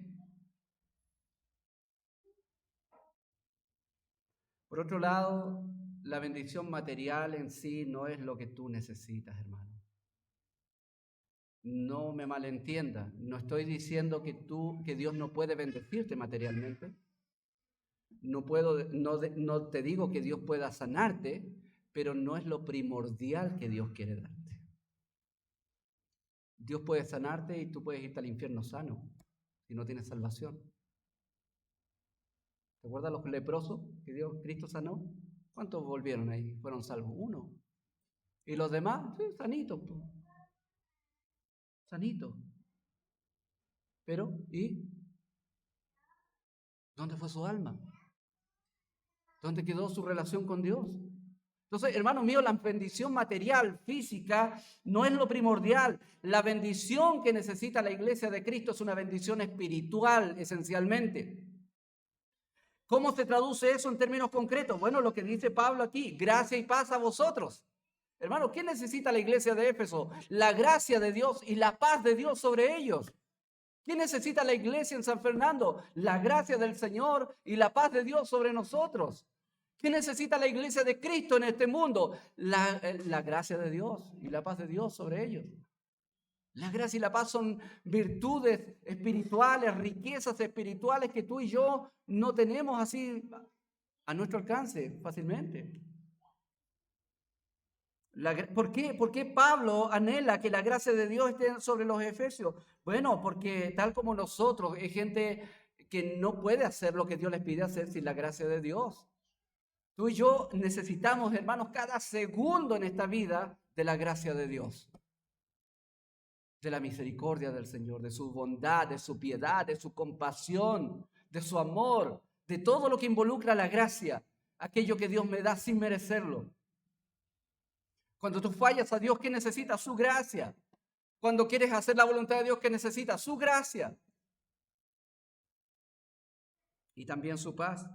[SPEAKER 1] Por otro lado, la bendición material en sí no es lo que tú necesitas, hermano. No me malentienda, no estoy diciendo que Dios no puede bendecirte materialmente. No te digo que Dios pueda sanarte, pero no es lo primordial que Dios quiere darte. Dios puede sanarte y tú puedes irte al infierno sano si no tienes salvación. ¿Te acuerdas los leprosos que Cristo sanó? ¿Cuántos volvieron ahí? Fueron salvos 1. ¿Y los demás? Sí, sanitos. Sanitos. Pero, ¿y dónde fue su alma? ¿Dónde quedó su relación con Dios? Entonces, hermanos míos, la bendición material, física, no es lo primordial. La bendición que necesita la iglesia de Cristo es una bendición espiritual, esencialmente. ¿Cómo se traduce eso en términos concretos? Bueno, lo que dice Pablo aquí, gracia y paz a vosotros. Hermano, ¿qué necesita la iglesia de Éfeso? La gracia de Dios y la paz de Dios sobre ellos. ¿Qué necesita la iglesia en San Fernando? La gracia del Señor y la paz de Dios sobre nosotros. ¿Qué necesita la iglesia de Cristo en este mundo? La gracia de Dios y la paz de Dios sobre ellos. La gracia y la paz son virtudes espirituales, riquezas espirituales que tú y yo no tenemos así a nuestro alcance fácilmente. ¿Por qué Pablo anhela que la gracia de Dios esté sobre los efesios? Bueno, porque tal como nosotros, hay gente que no puede hacer lo que Dios les pide hacer sin la gracia de Dios. Tú y yo necesitamos, hermanos, cada segundo en esta vida de la gracia de Dios, de la misericordia del Señor, de su bondad, de su piedad, de su compasión, de su amor, de todo lo que involucra la gracia, aquello que Dios me da sin merecerlo. Cuando tú fallas a Dios, ¿qué necesitas? Su gracia. Cuando quieres hacer la voluntad de Dios, ¿qué necesitas? Su gracia. Y también su paz.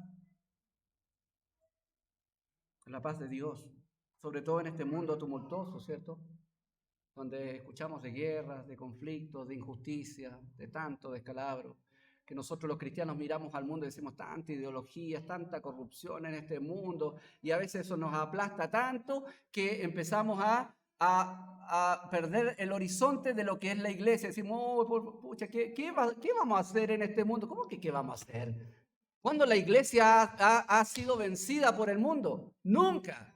[SPEAKER 1] La paz de Dios. Sobre todo en este mundo tumultuoso, ¿cierto? Donde escuchamos de guerras, de conflictos, de injusticia, de tanto descalabro. Que nosotros los cristianos miramos al mundo y decimos tanta ideología, tanta corrupción en este mundo. Y a veces eso nos aplasta tanto que empezamos a perder el horizonte de lo que es la iglesia. Decimos, oh, pucha, ¿qué vamos a hacer en este mundo? ¿Cómo que qué vamos a hacer? ¿Cuándo la iglesia ha sido vencida por el mundo? Nunca.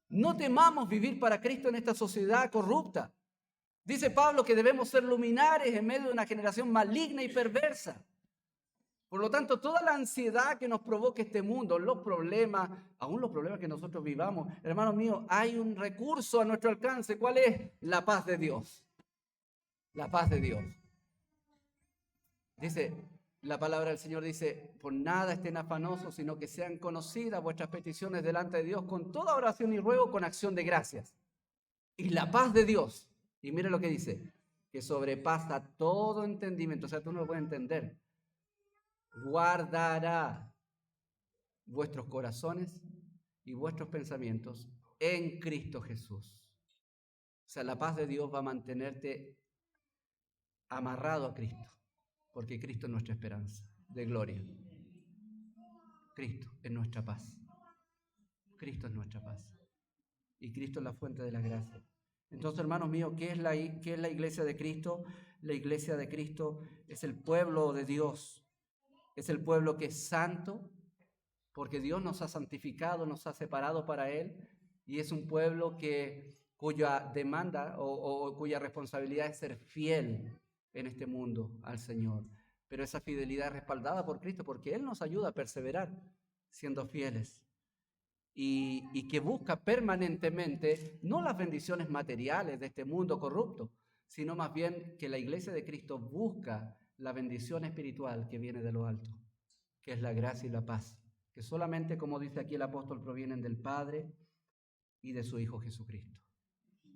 [SPEAKER 1] No temamos vivir para Cristo en esta sociedad corrupta. Dice Pablo que debemos ser luminares en medio de una generación maligna y perversa. Por lo tanto, toda la ansiedad que nos provoca este mundo, los problemas, aún los problemas que nosotros vivamos, hermanos míos, hay un recurso a nuestro alcance. ¿Cuál es? La paz de Dios. La paz de Dios. Dice, la palabra del Señor dice, por nada estén afanosos, sino que sean conocidas vuestras peticiones delante de Dios con toda oración y ruego, con acción de gracias. Y la paz de Dios, y mire lo que dice, que sobrepasa todo entendimiento, o sea, tú no lo puedes entender, guardará vuestros corazones y vuestros pensamientos en Cristo Jesús. O sea, la paz de Dios va a mantenerte amarrado a Cristo, porque Cristo es nuestra esperanza de gloria. Cristo es nuestra paz. Cristo es nuestra paz. Y Cristo es la fuente de la gracia. Entonces, hermanos míos, ¿qué es la iglesia de Cristo? La iglesia de Cristo es el pueblo de Dios. Es el pueblo que es santo, porque Dios nos ha santificado, nos ha separado para Él. Y es un pueblo cuya demanda o cuya responsabilidad es ser fiel en este mundo al Señor. Pero esa fidelidad es respaldada por Cristo, porque Él nos ayuda a perseverar siendo fieles. Y que busca permanentemente no las bendiciones materiales de este mundo corrupto, sino más bien que la iglesia de Cristo busca la bendición espiritual que viene de lo alto, que es la gracia y la paz, que solamente, como dice aquí el apóstol, provienen del Padre y de su Hijo Jesucristo.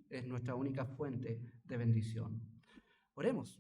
[SPEAKER 1] Es nuestra única fuente de bendición. Oremos.